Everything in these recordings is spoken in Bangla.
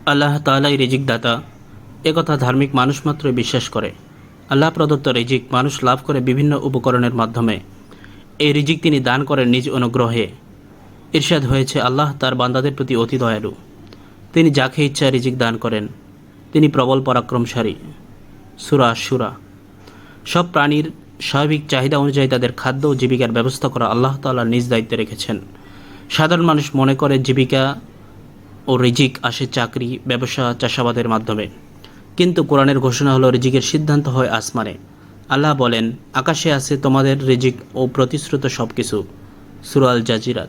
আল্লাহ তাআলাই রিজিক দাতা, একথা ধার্মিক মানুষ মাত্রই বিশ্বাস করে। আল্লাহ প্রদত্ত রিজিক মানুষ লাভ করে বিভিন্ন উপকরণের মাধ্যমে। এই রিজিক তিনি দান করেন নিজ অনুগ্রহে। ইরশাদ হয়েছে, আল্লাহ তার বান্দাদের প্রতি অতি দয়ালু। তিনি যাকে ইচ্ছা রিজিক দান করেন। তিনি প্রবল পরাক্রমশালী। সূরা আশ-শূরা। সব প্রাণীর স্বাভাবিক চাহিদা অনুযায়ী তাদের খাদ্য ও জীবিকার ব্যবস্থা করা আল্লাহ তাআলা নিজ দায়িত্বে রেখেছেন। সাধারণ মানুষ মনে করে জীবিকা ও রিজিক আসে চাকরি, ব্যবসা, চাষাবাদের মাধ্যমে। কিন্তু কোরআনের ঘোষণা হলো, রিজিকের সিদ্ধান্ত হয় আসমানে। আল্লাহ বলেন, আকাশে আছে তোমাদের রিজিক ও প্রতিশ্রুত সব কিছু। সূরা আল জাজিরাত।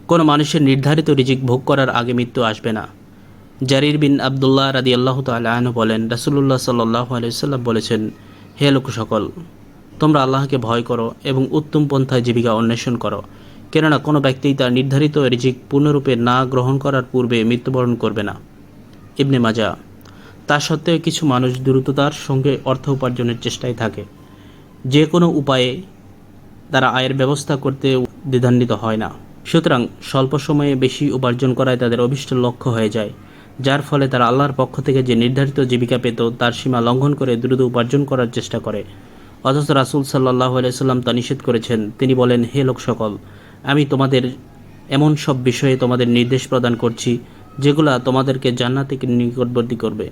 কোনো মানুষের নির্ধারিত রিজিক ভোগ করার আগে মৃত্যু আসবে না। জারির বিন আবদুল্লাহ রাদিয়াল্লাহু তাআলা আনহু বলেন, রাসূলুল্লাহ সাল্লাল্লাহু আলাইহি ওয়াসাল্লাম বলেছেন, হে লোক সকল, তোমরা আল্লাহকে ভয় করো এবং উত্তম পন্থায় জীবিকা অন্বেষণ করো। কেননা কোনো ব্যক্তি তার নির্ধারিত রিজিক পূর্ণরূপে না গ্রহণ করার পূর্বে মৃত্যুবরণ করবে না। ইবনে মাজাহ। তা সত্ত্বেও কিছু মানুষ দ্রুততার সঙ্গে অর্থ উপার্জনের চেষ্টায় থাকে। যে কোনো উপায়ে তারা আয়ের ব্যবস্থা করতে দ্বিধান্বিত হয় না। সুতরাং স্বল্প সময়ে বেশি উপার্জন করায় তাদের অভীষ্ট লক্ষ্য হয়ে যায়, যার ফলে তারা আল্লাহর পক্ষ থেকে যে নির্ধারিত জীবিকা পেত তার সীমা লঙ্ঘন করে দ্রুত উপার্জন করার চেষ্টা করে। অথচ রাসূল সাল্লাল্লাহু আলাইহি ওয়াসাল্লাম তা নিষেধ করেছেন। তিনি বলেন, হে লোক সকল, আমি তোমাদের এমন সব বিষয়ে তোমাদের নির্দেশ প্রদান করছি যেগুলো তোমাদেরকে জান্নাতের নিকটবর্তী করবে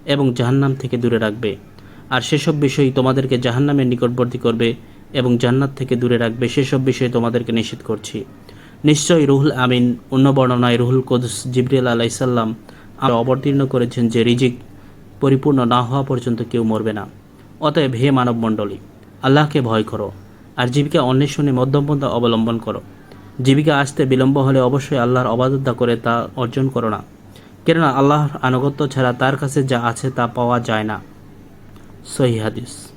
এবং জাহান্নাম থেকে দূরে রাখবে। আর সেসব বিষয় তোমাদেরকে জাহান্নামের নিকটবর্তী করবে এবং জান্নাত থেকে দূরে রাখবে, সেসব বিষয়ে তোমাদেরকে নিষেধ করছি। নিশ্চয়ই রুহুল আমিন, অন্য বর্ণনায় রুহুল কুদস জিবরিল আলাইহিস সালাম অবতীর্ণ করেছেন যে রিজিক পরিপূর্ণ না হওয়া পর্যন্ত কেউ মরবে না। অতএব হে মানবমণ্ডলী, আল্লাহকে ভয় করো আর জীবিকা অন্বেষণে মধ্যমপন্থা অবলম্বন করো। জীবিকা আসতে বিলম্ব হলে অবশ্যই আল্লাহর অবাদত করে তা অর্জন করো না, কেননা আল্লাহর আনুগত্য ছাড়া তার কাছে যা আছে তা পাওয়া যায় না। সহিহ হাদিস।